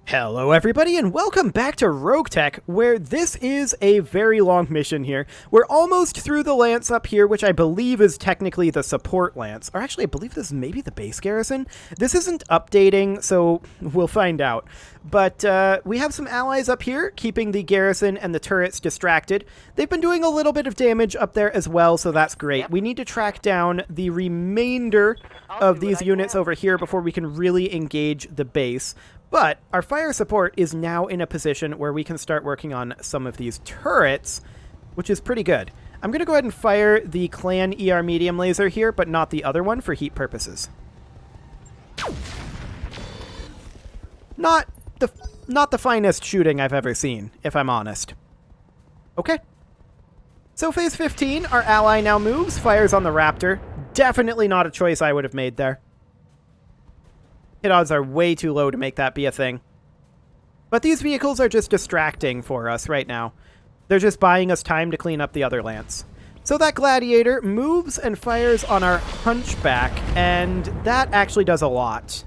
Hello everybody and welcome back to RogueTech, where this is a very long mission here. We're almost through the lance up here, which I believe is technically the support lance. Or actually, I believe this is maybe the base garrison. This isn't updating, so we'll find out. But we have some allies up here, keeping the garrison and the turrets distracted. They've been doing a little bit of damage up there as well, so that's great. We need to track down the remainder of these units over here before we can really engage the base. But our fire support is now in a position where we can start working on some of these turrets, which is pretty good. I'm going to go ahead and fire the clan ER medium laser here, but not the other one for heat purposes. Not the finest shooting I've ever seen, if I'm honest. Okay. So phase 15, our ally now moves, fires on the Raptor. Definitely not a choice I would have made there. Hit odds are way too low to make that be a thing. But these vehicles are just distracting for us right now. They're just buying us time to clean up the other lance. So that Gladiator moves and fires on our Hunchback, and that actually does a lot.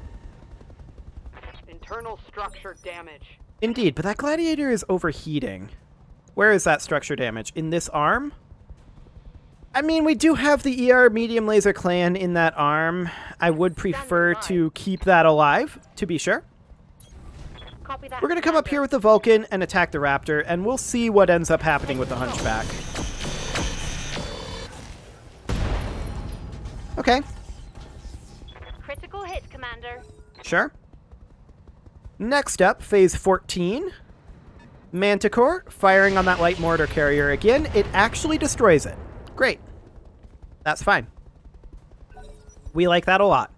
Internal structure damage. Indeed, but that Gladiator is overheating. Where is that structure damage? In this arm? I mean, we do have the ER medium laser clan in that arm. I would prefer to keep that alive, to be sure. We're going to come up here with the Vulcan and attack the Raptor, and we'll see what ends up happening with the Hunchback. Okay. Critical hit, Commander. Sure. Next up, phase 14. Manticore, firing on that light mortar carrier again. It actually destroys it. Great. That's fine. We like that a lot.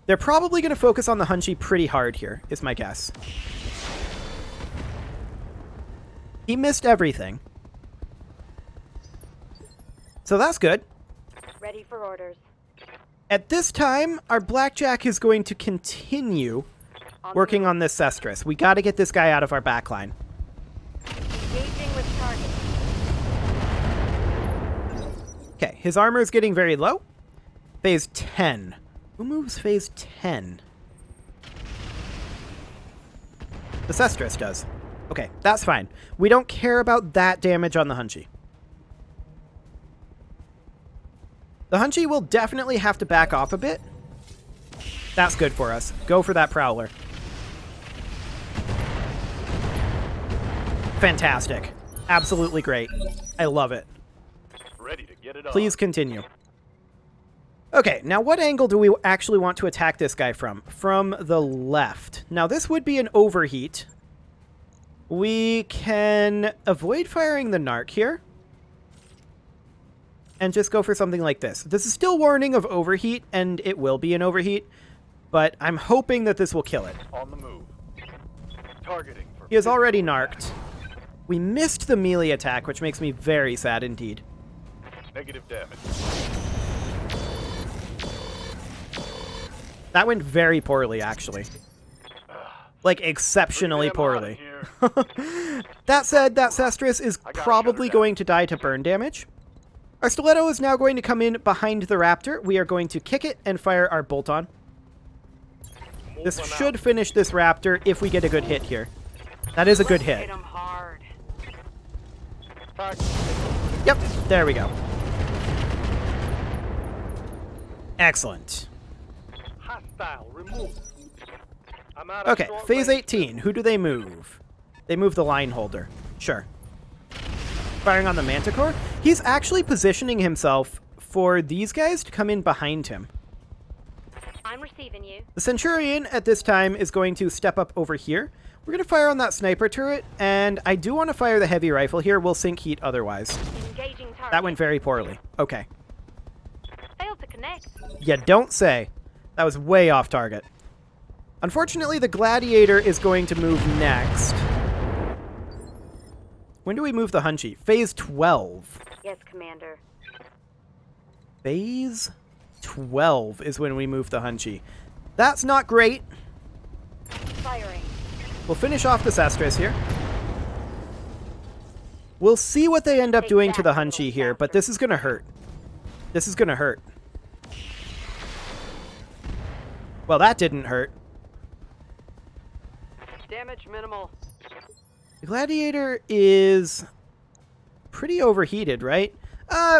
They're probably going to focus on the Hunchy pretty hard here, is my guess. He missed everything. So that's good. Ready for orders. At this time, our Blackjack is going to continue working on this Cestrus. We got to get this guy out of our backline. Engaging with target. Okay, his armor is getting very low. Phase 10. Who moves phase 10? The Cestrus does. Okay, that's fine. We don't care about that damage on the Hunchy. The Hunchy will definitely have to back off a bit. That's good for us. Go for that Prowler. Fantastic. Absolutely great. I love it. Ready to get it on. Please continue. Okay, now what angle do we actually want to attack this guy from? From the left. Now this would be an overheat. We can avoid firing the Narc here. And just go for something like this. This is still warning of overheat, and it will be an overheat. But I'm hoping that this will kill it. On the move. Targeting for He is already narked. We missed the melee attack, which makes me very sad indeed. negative damage. That went very poorly, actually. Like, exceptionally poorly. That said, that Cestrus is probably going to die to burn damage. Our Stiletto is now going to come in behind the Raptor. We are going to kick it and fire our Bolt-on. This should finish this Raptor if we get a good hit here. That is a good hit. Hit him hard. Yep, there we go. Excellent. Hostile removed. Okay, phase 18. Who do they move? They move the line holder. Sure. Firing on the Manticore. He's actually positioning himself for these guys to come in behind him. I'm receiving you. The Centurion at this time is going to step up over here. We're going to fire on that sniper turret, and I do want to fire the heavy rifle here. We'll sink heat otherwise. Engaging target. That went very poorly. Okay. Failed to connect. You don't say. That was way off target. Unfortunately, the Gladiator is going to move next. When do we move the Hunchy? Phase 12. Yes, Commander. Phase 12 is when we move the Hunchy. That's not great. Firing. We'll finish off the Cestrus here. We'll see what they end up doing to the Hunchy here, but this is going to hurt. This is going to hurt. Well, that didn't hurt. Damage minimal. The Gladiator is pretty overheated, right?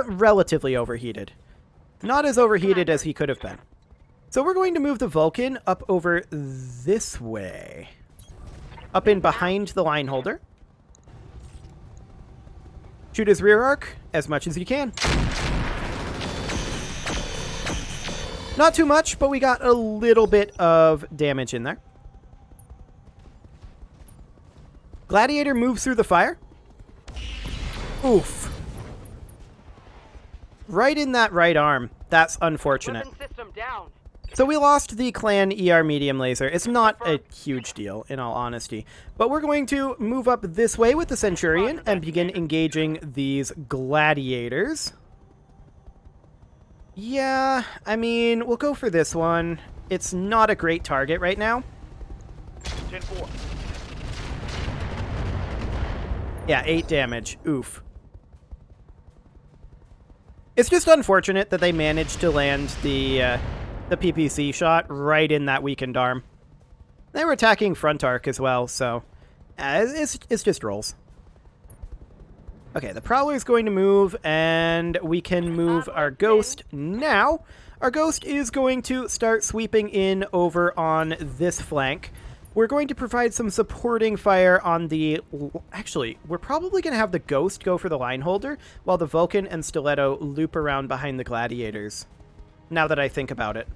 Relatively overheated. Not as overheated as he could have been. So we're going to move the Vulcan up over this way. Up in behind the line holder. Shoot his rear arc as much as you can. Not too much, but we got a little bit of damage in there. Gladiator moves through the fire. Oof. Right in that right arm. That's unfortunate. Weapon system down. So we lost the clan ER medium laser. It's not a huge deal, in all honesty. But we're going to move up this way with the Centurion and begin engaging these gladiators. Yeah, I mean, we'll go for this one. It's not a great target right now. 10-4. Yeah, 8 damage. Oof. It's just unfortunate that they managed to land the PPC shot right in that weakened arm. They were attacking front arc as well, so it's just rolls. Okay, the Prowler is going to move, and we can move our Ghost now. Our Ghost is going to start sweeping in over on this flank. We're going to provide some supporting fire on the... Actually, we're probably going to have the Ghost go for the line holder, while the Vulcan and Stiletto loop around behind the Gladiators. Now that I think about it.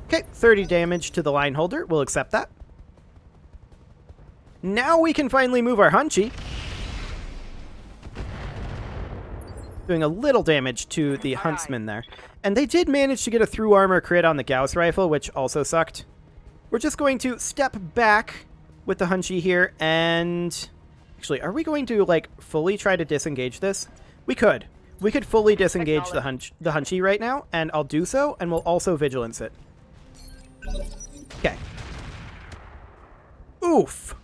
Okay, 30 damage to the line holder. We'll accept that. Now we can finally move our Hunchy. Doing a little damage to the Huntsman there. And they did manage to get a through armor crit on the Gauss rifle, which also sucked. We're just going to step back with the Hunchy here, and... Actually, are we going to, like, fully try to disengage this? We could. We could fully disengage the Hunchy right now, and I'll do so, and we'll also Vigilance it. Okay. Oof.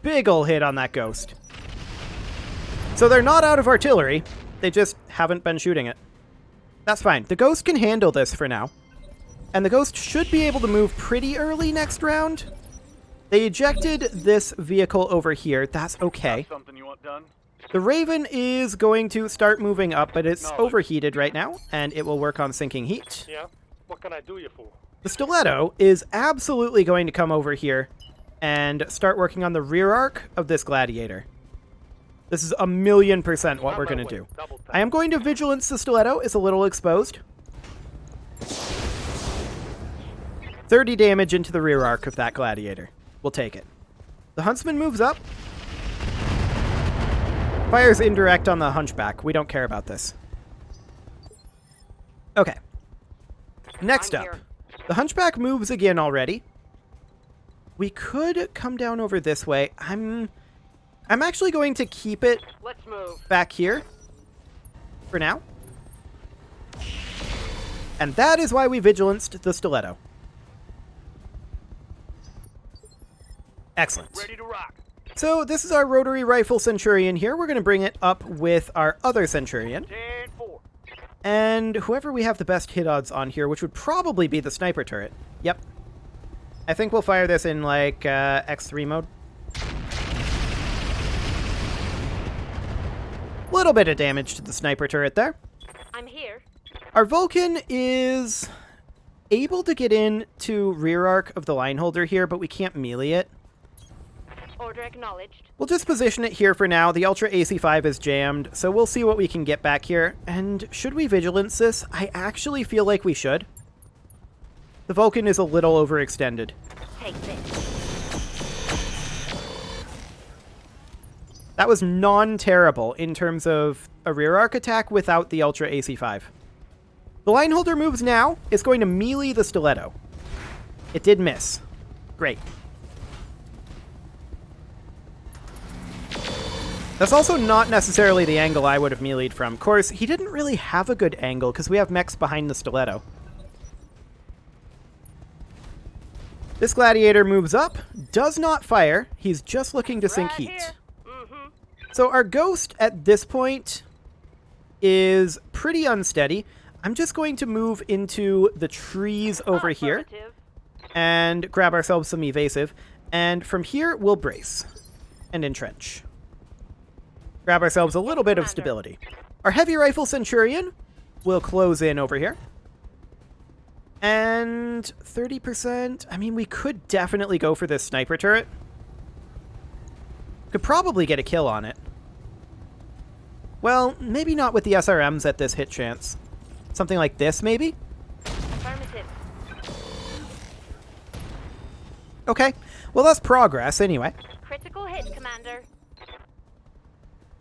Big ol' hit on that Ghost. So they're not out of artillery. They just haven't been shooting it. That's fine. The Ghost can handle this for now. And the Ghost should be able to move pretty early next round. They ejected this vehicle over here. That's okay. Something you want done? The Raven is going to start moving up, but it's overheated right now, and it will work on sinking heat. Yeah? What can I do you for? The Stiletto is absolutely going to come over here and start working on the rear arc of this Gladiator. This is 1,000,000% what we're going to do. I am going to Vigilance the Stiletto. It's a little exposed. 30 damage into the rear arc of that Gladiator. We'll take it. The Huntsman moves up. Fires indirect on the Hunchback. We don't care about this. Okay. Next up. The Hunchback moves again already. We could come down over this way. I'm actually going to keep it Let's move. back here for now. And that is why we Vigilanced the Stiletto. Excellent. Ready to rock. So this is our rotary rifle Centurion here. We're going to bring it up with our other Centurion. 10-4. And whoever we have the best hit odds on here, which would probably be the sniper turret. Yep. I think we'll fire this in, like, X3 mode. Little bit of damage to the sniper turret there. I'm here. Our Vulcan is able to get in to rear arc of the line holder here, but we can't melee it. Order acknowledged. We'll just position it here for now. The Ultra AC5 is jammed, so we'll see what we can get back here. And should we Vigilance this? I actually feel like we should. The Vulcan is a little overextended. Take this. That was non-terrible in terms of a rear arc attack without the Ultra AC5. The line holder moves now. It's going to melee the Stiletto. It did miss. Great. That's also not necessarily the angle I would have meleeed from. Of course, he didn't really have a good angle because we have mechs behind the Stiletto. This Gladiator moves up, does not fire. He's just looking to sink heat. So our Ghost at this point is pretty unsteady. I'm just going to move into the trees over here Affirmative. and grab ourselves some evasive. And from here, we'll brace and entrench. Grab ourselves a little bit of stability. Our heavy rifle Centurion will close in over here. And 30%, I mean, we could definitely go for this sniper turret. Could probably get a kill on it. Well, maybe not with the SRMs at this hit chance. Something like this, maybe? Affirmative. Okay, well, that's progress anyway. Critical hit, Commander.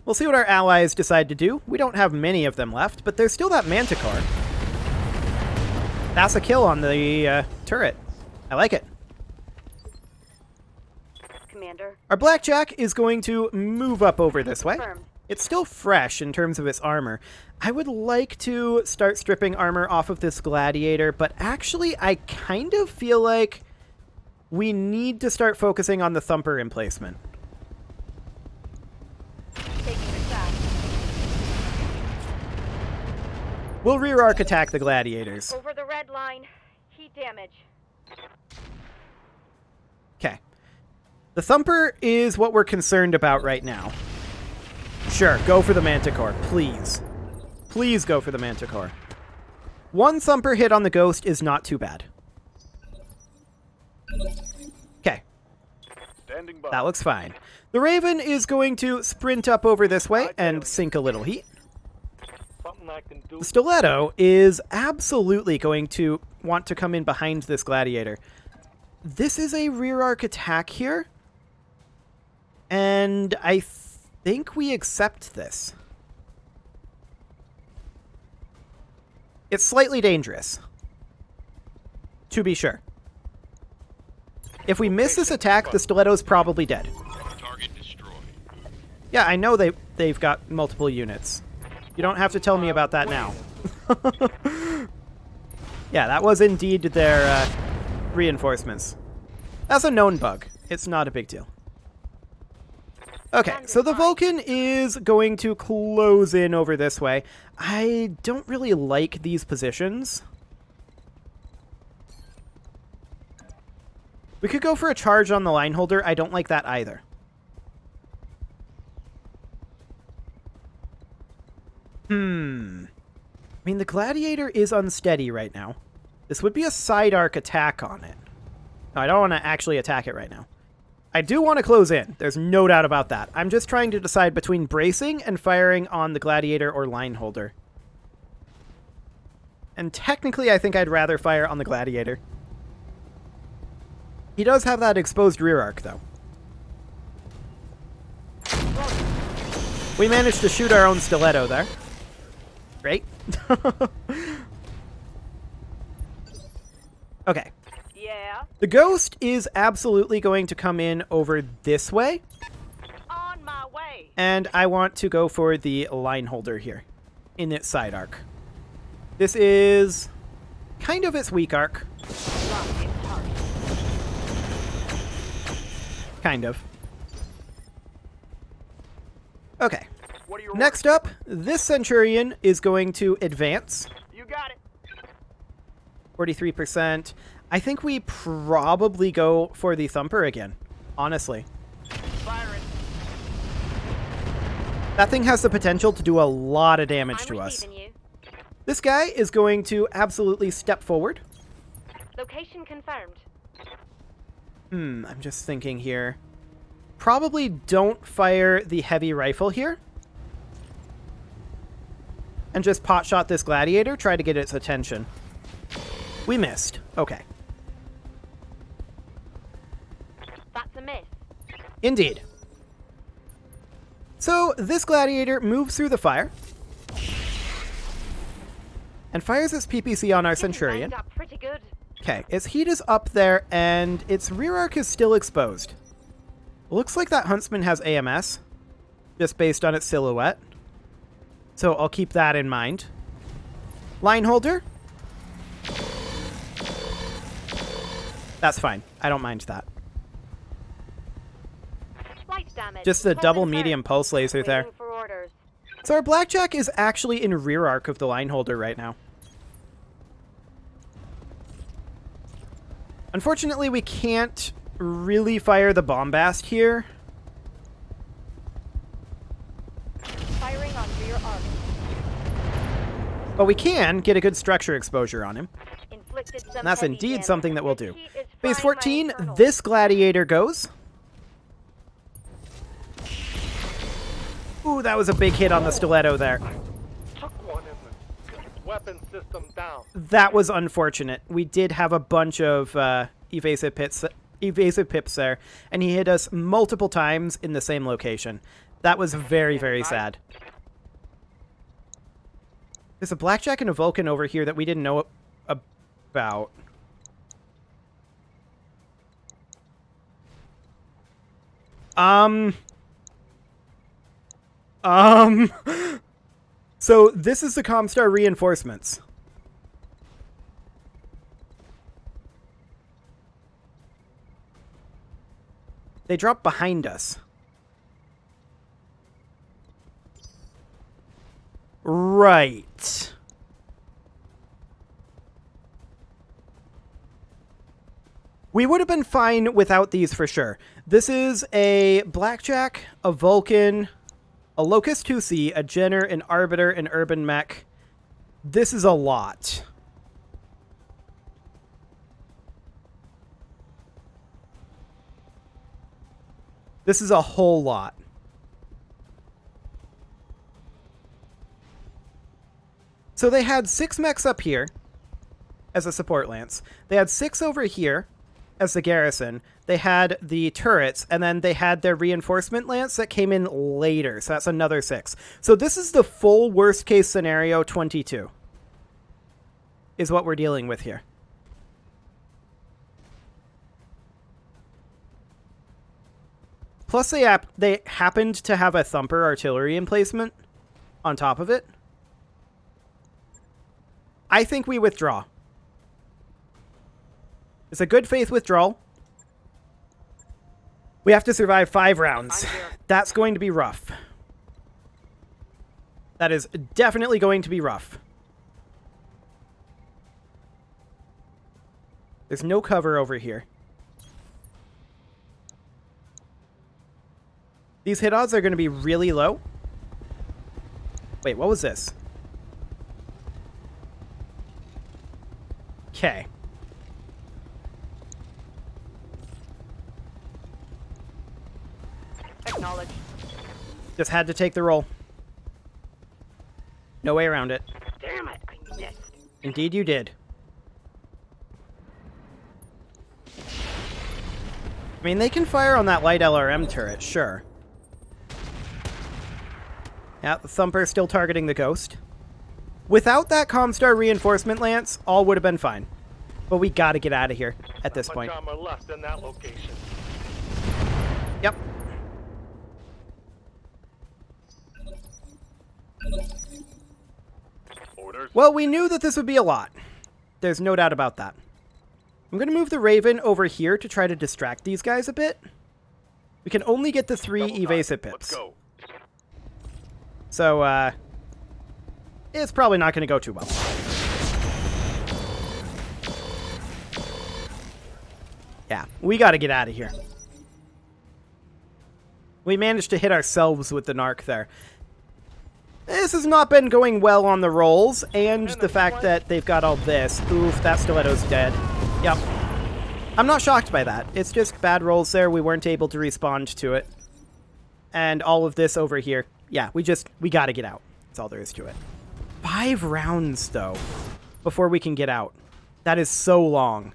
We'll see what our allies decide to do. We don't have many of them left, but there's still that Manticore. That's a kill on the turret. I like it. Commander. Our Blackjack is going to move up over this way. Confirmed. It's still fresh in terms of its armor. I would like to start stripping armor off of this Gladiator, but actually I kind of feel like we need to start focusing on the Thumper emplacement. Taking a shot. We'll rear arc attack the Gladiators. Over the red line. Heat damage. Okay. The Thumper is what we're concerned about right now. Sure, go for the Manticore, please. Please go for the Manticore. One Thumper hit on the Ghost is not too bad. Okay, Standing by. that looks fine. The Raven is going to sprint up over this way and sink a little heat. Something I can do. The Stiletto is absolutely going to want to come in behind this Gladiator. This is a rear arc attack here. And I think we accept this. It's slightly dangerous. To be sure. If we miss this attack, the Stiletto's probably dead. Target destroyed. Yeah, I know they've got multiple units. You don't have to tell me about that now. Yeah, that was indeed their reinforcements. That's a known bug. It's not a big deal. Okay, so the Vulcan is going to close in over this way. I don't really like these positions. We could go for a charge on the line holder. I don't like that either. I mean, the Gladiator is unsteady right now. This would be a side arc attack on it. No, I don't want to actually attack it right now. I do want to close in. There's no doubt about that. I'm just trying to decide between bracing and firing on the Gladiator or line holder. And technically, I think I'd rather fire on the Gladiator. He does have that exposed rear arc, though. We managed to shoot our own Stiletto there. Great. Okay. Yeah. The Ghost is absolutely going to come in over this way. On my way. And I want to go for the line holder here in its side arc. This is kind of its weak arc. Locked in target. Kind of. Okay. What are your Next up, this Centurion is going to advance. orders? You got it. 43%. I think we probably go for the Thumper again, honestly. Firing. That thing has the potential to do a lot of damage I'm to us. receiving you. This guy is going to absolutely step forward. Location confirmed. I'm just thinking here. Probably don't fire the heavy rifle here. And just potshot this Gladiator, try to get its attention. We missed. Okay. That's a miss. Indeed. So, this Gladiator moves through the fire. And fires its PPC on our Centurion. Lined up pretty good. Okay, its heat is up there, and its rear arc is still exposed. Looks like that Huntsman has AMS, just based on its silhouette. So I'll keep that in mind. Line holder. That's fine. I don't mind that. Slight damage. Just the Close double in medium first. pulse laser there. Waiting for orders. So our Blackjack is actually in rear arc of the line holder right now. Unfortunately, we can't really fire the bombast here. Firing on rear arm. But we can get a good structure exposure on him. Inflicted some And that's heavy indeed damage. something that we'll This do. heat is Base frying my 14, internals. this gladiator goes. Ooh, that was a big hit on the stiletto there. Took one in the weapon system down. That was unfortunate. We did have a bunch of evasive pips there, and he hit us multiple times in the same location. That was very, very sad. There's a blackjack and a Vulcan over here that we didn't know about. So this is the Comstar reinforcements. They drop behind us. Right. We would have been fine without these for sure. This is a Blackjack, a Vulcan, a Locust 2C, a Jenner, an Arbiter, an Urban Mech. This is a lot. This is a whole lot. So they had 6 mechs up here as a support lance. They had 6 over here as the garrison. They had the turrets, and then they had their reinforcement lance that came in later. So that's another 6. So this is the full worst case scenario 22 is what we're dealing with here. Plus they happened to have a thumper artillery emplacement on top of it. I think we withdraw. It's a good faith withdrawal. We have to survive 5 rounds. That's going to be rough. That is definitely going to be rough. There's no cover over here. These hit odds are going to be really low. Wait, what was this? Okay. Acknowledged. Just had to take the roll. No way around it. Damn it, I missed. Indeed you did. I mean, they can fire on that light LRM turret, sure. Yeah, the Thumper's still targeting the Ghost. Without that Comstar reinforcement lance, all would have been fine. But we gotta get out of here at this point. Much armor left in that location. Yep. Orders. Well, we knew that this would be a lot. There's no doubt about that. I'm going to move the Raven over here to try to distract these guys a bit. We can only get the 3 Double time. evasive Let's pips. go. So, it's probably not going to go too well. Yeah, we got to get out of here. We managed to hit ourselves with the narc there. This has not been going well on the rolls, and the fact that they've got all this. Oof, that stiletto's dead. Yep. I'm not shocked by that. It's just bad rolls there. We weren't able to respond to it. And all of this over here. Yeah, we gotta get out. That's all there is to it. 5 rounds, though, before we can get out. That is so long.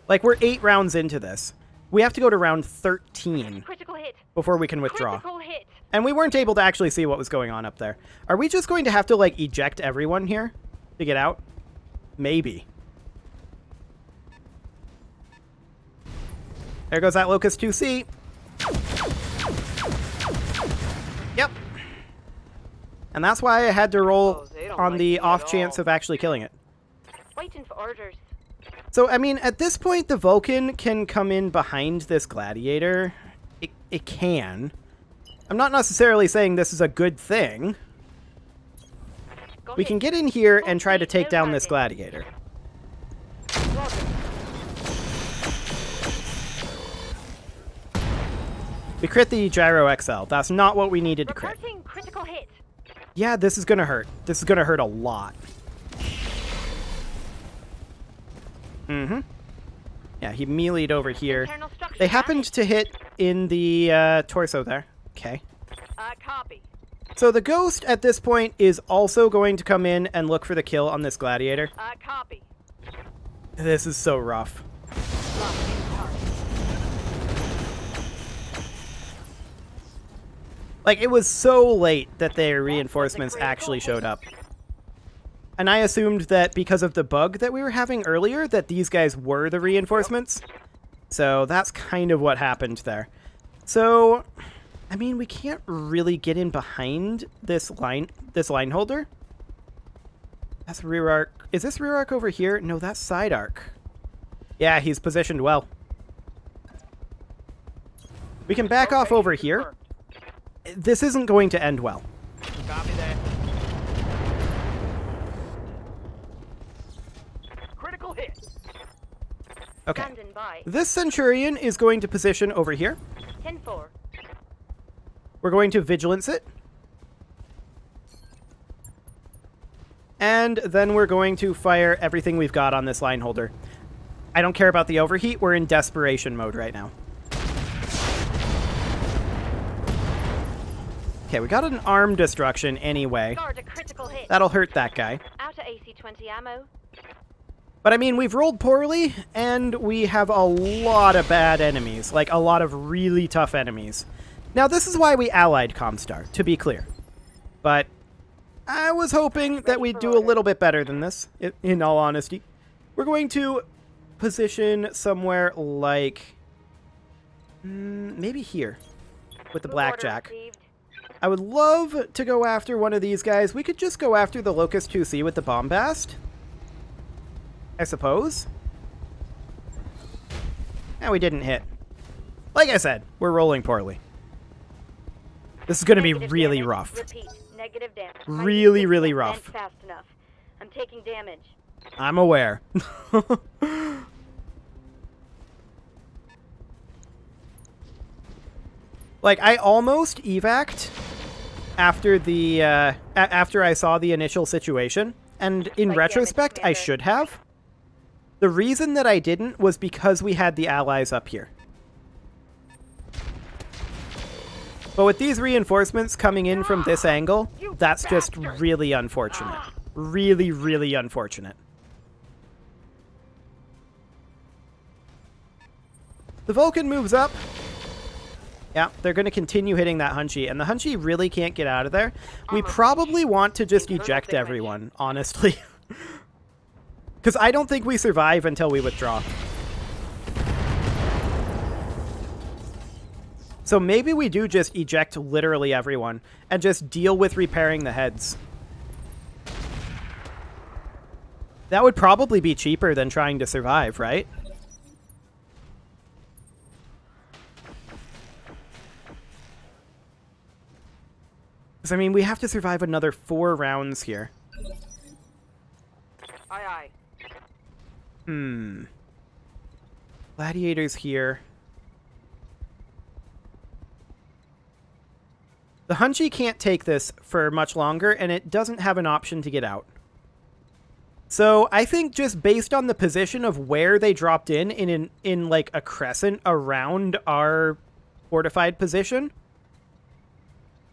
Like, we're 8 rounds into this. We have to go to round 13 Critical hit. before we can withdraw. Critical hit. And we weren't able to actually see what was going on up there. Are we just going to have to, like, eject everyone here to get out? Maybe. There goes that Locust 2C. Yep. And that's why I had to roll Oh, they don't on like the me at off chance all. of actually killing it. Waiting for orders. So, I mean, at this point, the Vulcan can come in behind this Gladiator. It can. I'm not necessarily saying this is a good thing. We can get in here and try to take down this gladiator. We crit the Gyro XL. That's not what we needed to crit. Reporting critical hit. Yeah, this is gonna hurt. This is gonna hurt a lot. Mm-hmm. Yeah, he meleeed over here. Internal structure They happened to hit in the torso there. Okay. Copy. So the ghost at this point is also going to come in and look for the kill on this gladiator. Copy. This is so rough. Locked in target. Like, it was so late that their reinforcements actually showed up. And I assumed that because of the bug that we were having earlier, that these guys were the reinforcements. So that's kind of what happened there. So, I mean, we can't really get in behind this line holder. That's rear arc. Is this rear arc over here? No, that's side arc. Yeah, he's positioned well. We can back off over here. This isn't going to end well. Copy that. Critical hit. Okay. Standing by. This Centurion is going to position over here. 10-4. We're going to Vigilance it. And then we're going to fire everything we've got on this line holder. I don't care about the overheat. We're in desperation mode right now. Okay, we got an arm destruction anyway. Guard a critical hit. That'll hurt that guy. Out of AC-20 ammo. But I mean, we've rolled poorly, and we have a lot of bad enemies. Like, a lot of really tough enemies. Now, this is why we allied Comstar, to be clear. But I was hoping that we'd do a little bit better than this, in all honesty. We're going to position somewhere like... maybe here, with the blackjack. I would love to go after one of these guys. We could just go after the Locust 2C with the Bombast, I suppose. And we didn't hit. Like I said, we're rolling poorly. This is going to be really rough. Repeat. Negative damage. Really, really rough. Fast enough. I'm taking damage. I'm aware. Like, I almost evac'd after the after I saw the initial situation, and in retrospect, I should have. The reason that I didn't was because we had the allies up here. But with these reinforcements coming in from this angle, that's just really unfortunate. Really, really unfortunate. The Vulcan moves up. Yeah, they're going to continue hitting that Hunchy, and the Hunchy really can't get out of there. We probably want to just eject everyone, honestly. Because I don't think we survive until we withdraw. So maybe we do just eject literally everyone, and just deal with repairing the heads. That would probably be cheaper than trying to survive, right? Because, I mean, we have to survive another 4 rounds here. Aye, aye. Gladiators here. The Hunchy can't take this for much longer, and it doesn't have an option to get out. So I think just based on the position of where they dropped in like a crescent around our fortified position,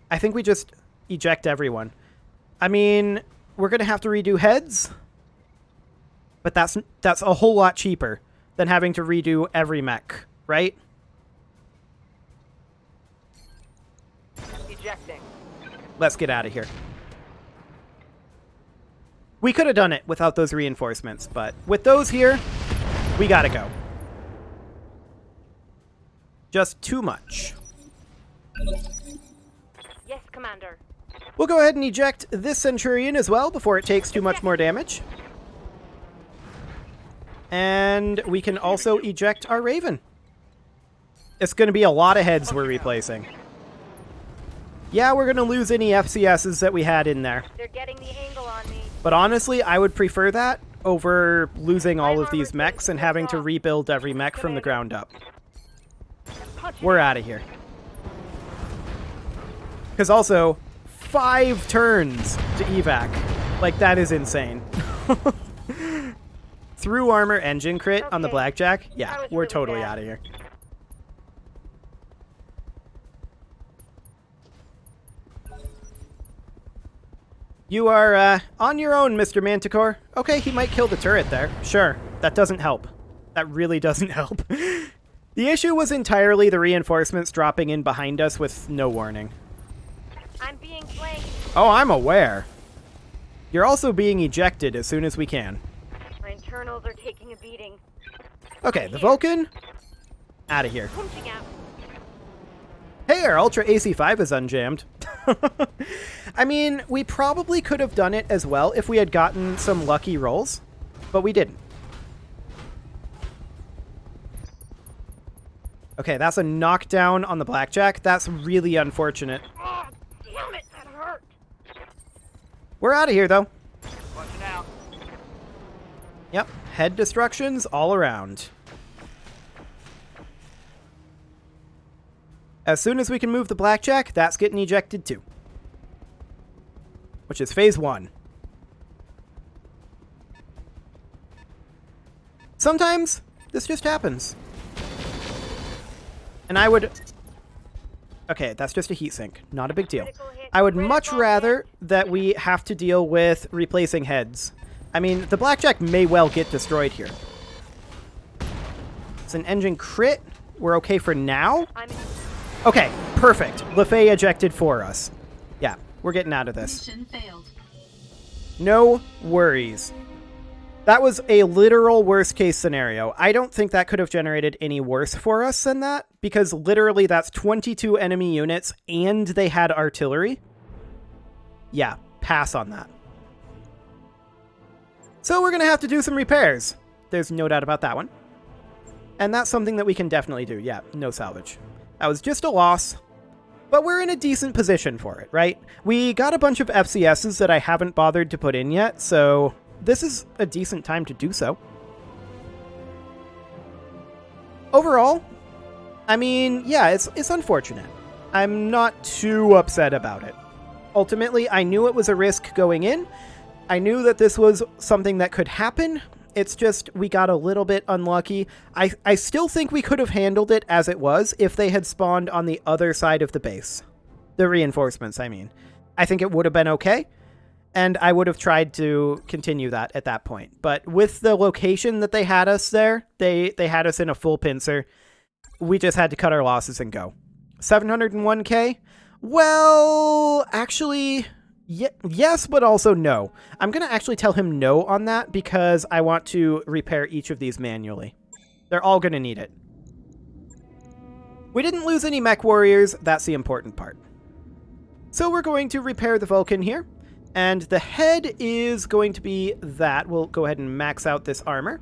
I think we just eject everyone. I mean, we're going to have to redo heads, but that's a whole lot cheaper than having to redo every mech, right? Ejecting. Let's get out of here. We could have done it without those reinforcements, but with those here, we gotta go. Just too much. Yes, Commander. We'll go ahead and eject this Centurion as well before it takes too much more damage. And we can also eject our Raven. It's going to be a lot of heads we're replacing. Yeah, we're going to lose any FCSs that we had in there. They're getting the angle on me. But honestly, I would prefer that over losing all of these mechs and having to rebuild every mech from the ground up. We're out of here. Because also, 5 turns to evac. Like, that is insane. Through armor engine crit on the Blackjack? Yeah, we're totally out of here. You are on your own, Mr. Manticore. Okay, he might kill the turret there. Sure, that doesn't help. That really doesn't help. The issue was entirely the reinforcements dropping in behind us with no warning. I'm being flanked. Oh, I'm aware. You're also being ejected as soon as we can. My internals are taking a beating. Okay, the Vulcan, out of here. Punching out. Hey, our Ultra AC5 is unjammed. I mean, we probably could have done it as well if we had gotten some lucky rolls, but we didn't. Okay, that's a knockdown on the Blackjack. That's really unfortunate. Oh, damn it, that hurt. We're out of here, though. Watching out. Yep, head destructions all around. As soon as we can move the Blackjack, that's getting ejected too. Which is phase 1. Sometimes this just happens. And I would... Okay, that's just a heat sink. Not a big deal. I would much rather that we have to deal with replacing heads. I mean, the Blackjack may well get destroyed here. It's an engine crit. We're okay for now. Okay, perfect. LeFay ejected for us. Yeah, we're getting out of this. Mission failed. No worries. That was a literal worst case scenario. I don't think that could have generated any worse for us than that, because literally that's 22 enemy units and they had artillery. Yeah, pass on that. So we're going to have to do some repairs. There's no doubt about that one. And that's something that we can definitely do. Yeah, no salvage. That was just a loss, but we're in a decent position for it, right? We got a bunch of FCSs that I haven't bothered to put in yet, so this is a decent time to do so. Overall, I mean, yeah, it's unfortunate. I'm not too upset about it. Ultimately, I knew it was a risk going in. I knew that this was something that could happen. It's just we got a little bit unlucky. I still think we could have handled it as it was if they had spawned on the other side of the base. The reinforcements, I mean. I think it would have been okay, and I would have tried to continue that at that point. But with the location that they had us there, they had us in a full pincer. We just had to cut our losses and go. 701k? Well, actually... yes, but also no. I'm going to actually tell him no on that because I want to repair each of these manually. They're all going to need it. We didn't lose any mech warriors. That's the important part. So we're going to repair the Vulcan here. And the head is going to be that. We'll go ahead and max out this armor.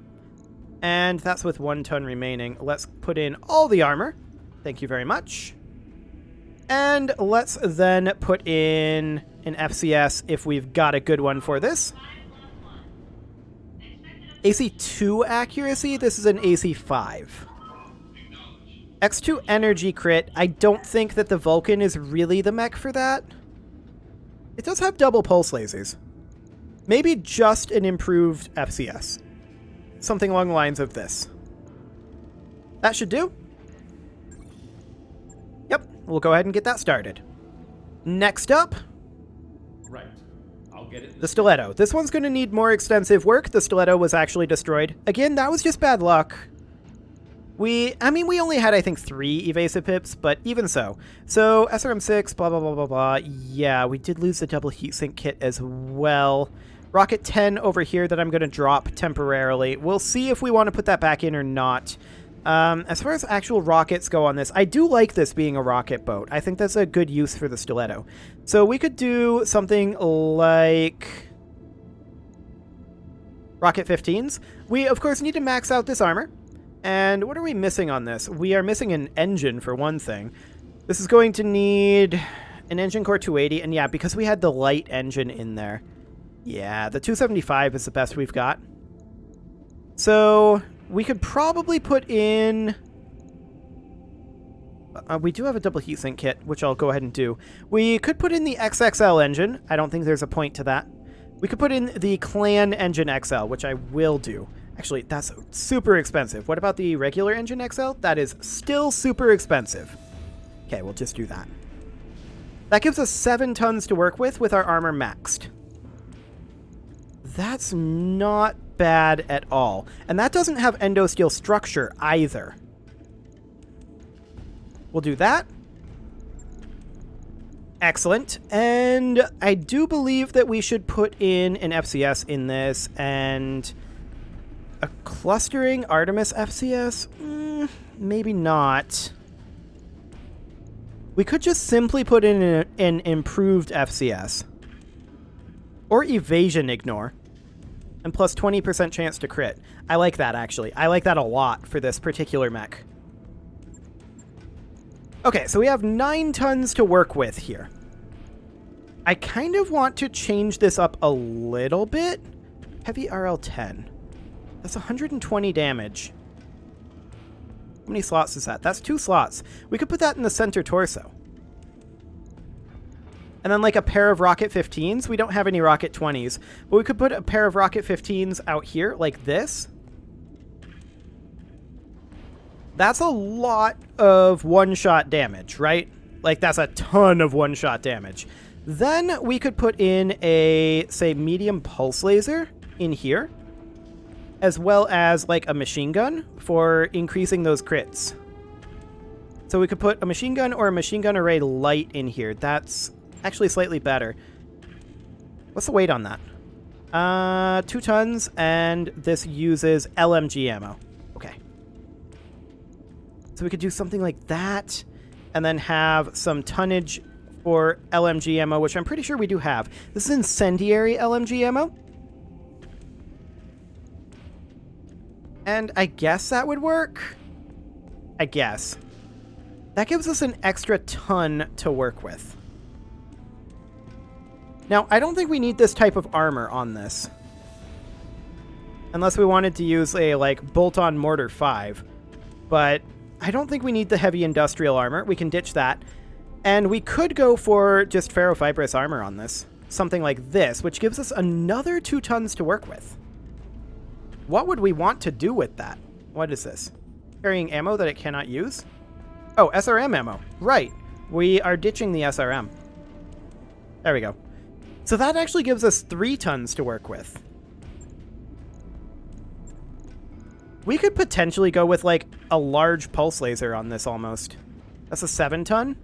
And that's with 1 ton remaining. Let's put in all the armor. Thank you very much. And let's then put in an FCS if we've got a good one for this. AC2 accuracy, this is an AC5. X2 energy crit, I don't think that the Vulcan is really the mech for that. It does have double pulse lasers. Maybe just an improved FCS. Something along the lines of this. That should do. Yep, we'll go ahead and get that started. Next up... Right. I'll get it. The stiletto. This one's going to need more extensive work. The stiletto was actually destroyed. Again, that was just bad luck. We only had, I think, 3 evasive pips, but even so. So, SRM6, blah, blah, blah, blah, blah. Yeah, we did lose the double heatsink kit as well. Rocket 10 over here that I'm going to drop temporarily. We'll see if we want to put that back in or not. As far as actual rockets go on this, I do like this being a rocket boat. I think that's a good use for the stiletto. So we could do something like rocket 15s. We, of course, need to max out this armor. And what are we missing on this? We are missing an engine, for one thing. This is going to need An engine core 280, and yeah, because we had the light engine in there. Yeah, the 275 is the best we've got. So we could probably put in... we do have a double heatsink kit, which I'll go ahead and do. We could put in the XXL engine. I don't think there's a point to that. We could put in the Clan Engine XL, which I will do. Actually, that's super expensive. What about the regular Engine XL? That is still super expensive. Okay, we'll just do that. That gives us 7 tons to work with our armor maxed. That's not bad at all. And that doesn't have endosteel structure either. We'll do that. Excellent. And I do believe that we should put in an FCS in this and a clustering Artemis FCS. Maybe not. We could just simply put in an improved FCS. Or evasion ignore. And plus 20% chance to crit. I like that, actually. I like that a lot for this particular mech. Okay, so we have 9 tons to work with here. I kind of want to change this up a little bit. Heavy RL10. That's 120 damage. How many slots is that? That's 2 slots. We could put that in the center torso. And then like a pair of Rocket 15s. We don't have any Rocket 20s. But we could put a pair of Rocket 15s out here like this. That's a lot of one-shot damage, right? Like, that's a ton of one-shot damage. Then we could put in a, say, medium pulse laser in here, as well as, like, a machine gun for increasing those crits. So we could put a machine gun or a machine gun array light in here. That's actually slightly better. What's the weight on that? 2 tons, and this uses LMG ammo. Okay. So we could do something like that, and then have some tonnage for LMG ammo, which I'm pretty sure we do have. This is incendiary LMG ammo. And I guess that would work. I guess. That gives us an extra ton to work with. Now, I don't think we need this type of armor on this. Unless we wanted to use a, like, bolt-on mortar 5. But I don't think we need the heavy industrial armor. We can ditch that. And we could go for just ferrofibrous armor on this. Something like this, which gives us another 2 tons to work with. What would we want to do with that? What is this? Carrying ammo that it cannot use? Oh, SRM ammo. Right. We are ditching the SRM. There we go. So that actually gives us 3 tons to work with. We could potentially go with, like, a large pulse laser on this almost. That's a 7 ton.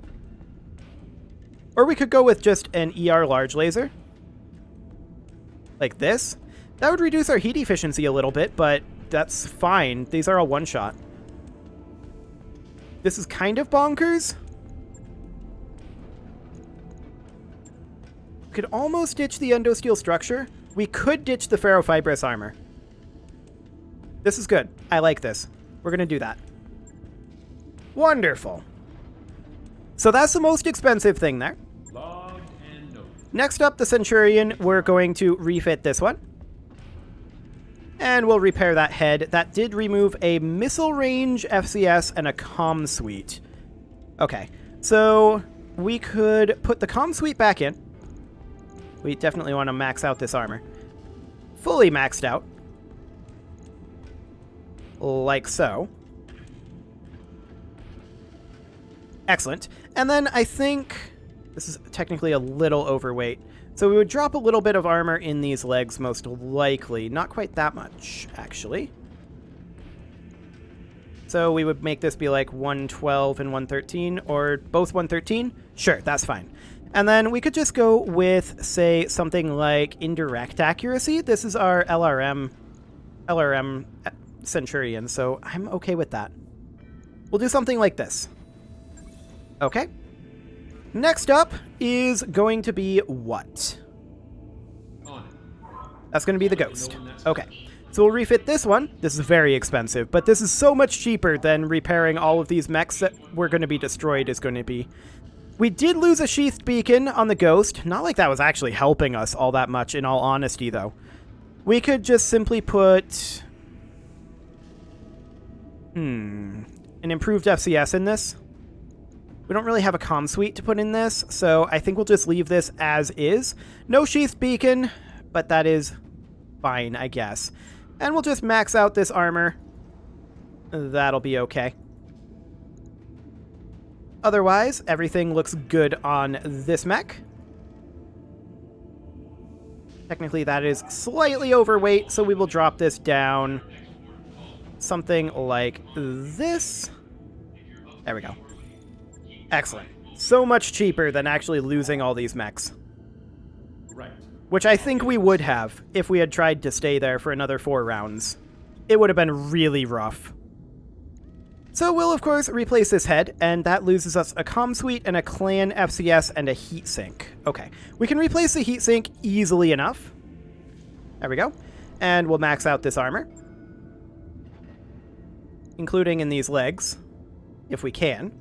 Or we could go with just an ER large laser. Like this. That would reduce our heat efficiency a little bit, but that's fine. These are all one-shot. This is kind of bonkers. We could almost ditch the endosteel structure. We could ditch the ferrofibrous armor. This is good. I like this. We're going to do that. Wonderful. So that's the most expensive thing there. Log and note. Next up, the Centurion. We're going to refit this one. And we'll repair that head. That did remove a missile range FCS and a comm suite. Okay, so we could put the comm suite back in. We definitely want to max out this armor. Fully maxed out. Like so. Excellent. And then I think this is technically a little overweight. So we would drop a little bit of armor in these legs, most likely. Not quite that much, actually. So we would make this be like 112 and 113, or both 113? Sure, that's fine. And then we could just go with, say, something like indirect accuracy. This is our LRM Centurion, so I'm okay with that. We'll do something like this. Okay. Next up is going to be what? On it. That's going to be the Ghost. Okay. So we'll refit this one. This is very expensive, but this is so much cheaper than repairing all of these mechs that we're going to be destroyed is going to be. We did lose a sheathed beacon on the Ghost. Not like that was actually helping us all that much, in all honesty, though. We could just simply put... an improved FCS in this. We don't really have a comm suite to put in this, so I think we'll just leave this as is. No sheathed beacon, but that is fine, I guess. And we'll just max out this armor. That'll be okay. Otherwise, everything looks good on this mech. Technically, that is slightly overweight, so we will drop this down something like this. There we go. Excellent. So much cheaper than actually losing all these mechs. Right. Which I think we would have if we had tried to stay there for another 4 rounds. It would have been really rough. So we'll, of course, replace this head, and that loses us a comm suite and a clan FCS and a heatsink. Okay, we can replace the heatsink easily enough. There we go. And we'll max out this armor. Including in these legs, if we can.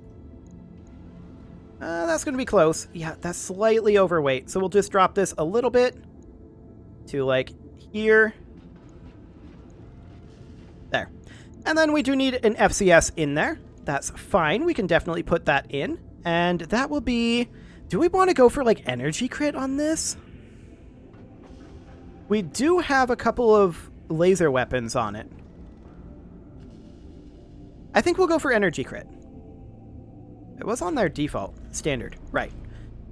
That's going to be close. Yeah, that's slightly overweight, so we'll just drop this a little bit to, like, here. There. And then we do need an FCS in there. That's fine. We can definitely put that in. And that will be... Do we want to go for, like, energy crit on this? We do have a couple of laser weapons on it. I think we'll go for energy crit. It was on their default. Standard. Right.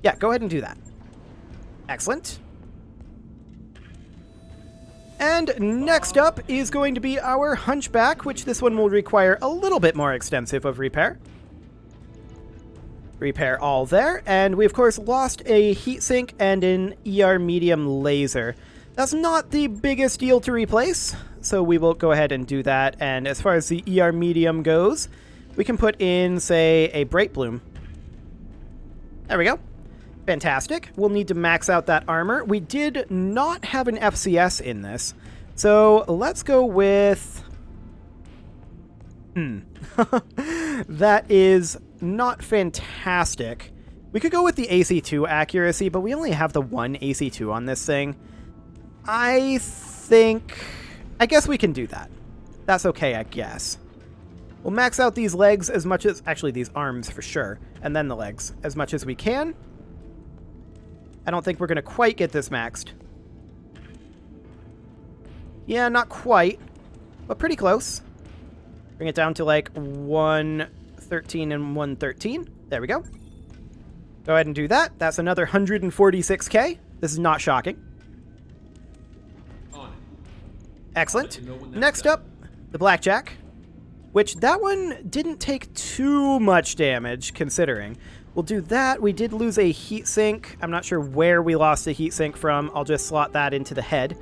Yeah, go ahead and do that. Excellent. And next up is going to be our Hunchback, which this one will require a little bit more extensive of repair. Repair all there, and we of course lost a heatsink and an ER medium laser. That's not the biggest deal to replace, so we will go ahead and do that. And as far as the ER medium goes, we can put in, say, a Bright Bloom. There we go. Fantastic. We'll need to max out that armor. We did not have an FCS in this, so let's go with... That is not fantastic. We could go with the AC2 accuracy, but we only have the one AC2 on this thing. I guess we can do that. That's okay, I guess. We'll max out these legs as much as... Actually, these arms for sure. And then the legs as much as we can. I don't think we're going to quite get this maxed. Yeah, not quite. But pretty close. Bring it down to like 113 and 113. There we go. Go ahead and do that. That's another 146k. This is not shocking. On it. Excellent. Next up, the Blackjack. Which, that one didn't take too much damage, considering. We'll do that. We did lose a heatsink. I'm not sure where we lost the heatsink from. I'll just slot that into the head.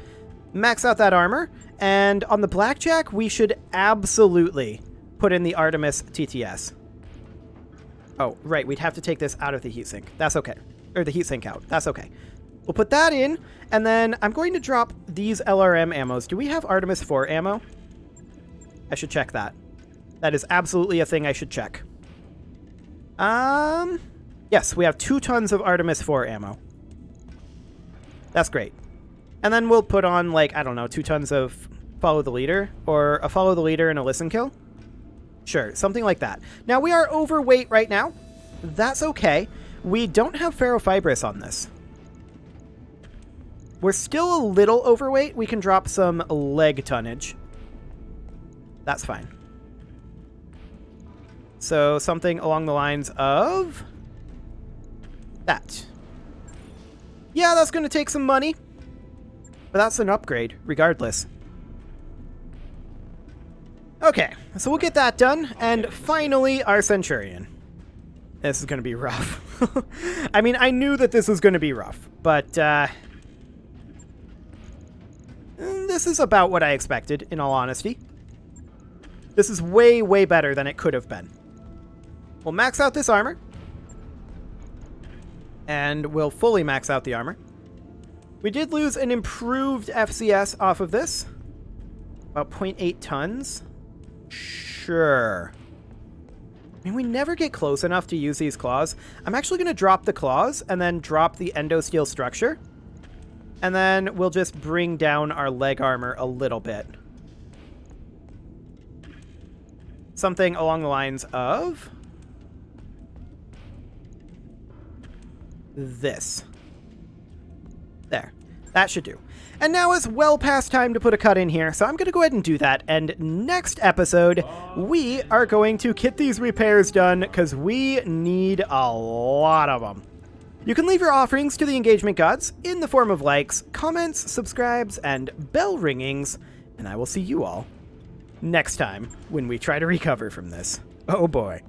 Max out that armor. And on the Blackjack, we should absolutely put in the Artemis TTS. Oh, right. We'd have to take this out of the heatsink. That's okay. Or the heatsink out. That's okay. We'll put that in. And then I'm going to drop these LRM ammos. Do we have Artemis 4 ammo? I should check that. That is absolutely a thing I should check. Yes, we have 2 tons of Artemis 4 ammo. That's great. And then we'll put on, like, I don't know, 2 tons of Follow the Leader, or a Follow the Leader and a Listen Kill. Sure, something like that. Now, we are overweight right now. That's okay. We don't have ferrofibrous on this. We're still a little overweight. We can drop some leg tonnage. That's fine. So something along the lines of that. Yeah, that's going to take some money, but that's an upgrade regardless. Okay, so we'll get that done, and finally our Centurion. This is going to be rough. I mean, I knew that this was going to be rough, but this is about what I expected, in all honesty. This is way, way better than it could have been. We'll max out this armor. And we'll fully max out the armor. We did lose an improved FCS off of this. About 0.8 tons. Sure. I mean, we never get close enough to use these claws. I'm actually going to drop the claws and then drop the endosteel structure. And then we'll just bring down our leg armor a little bit. Something along the lines of this. There. That should do. And now is well past time to put a cut in here, so I'm going to go ahead and do that. And next episode, we are going to get these repairs done because we need a lot of them. You can leave your offerings to the engagement gods in the form of likes, comments, subscribes, and bell ringings, and I will see you all next time when we try to recover from this. Oh boy.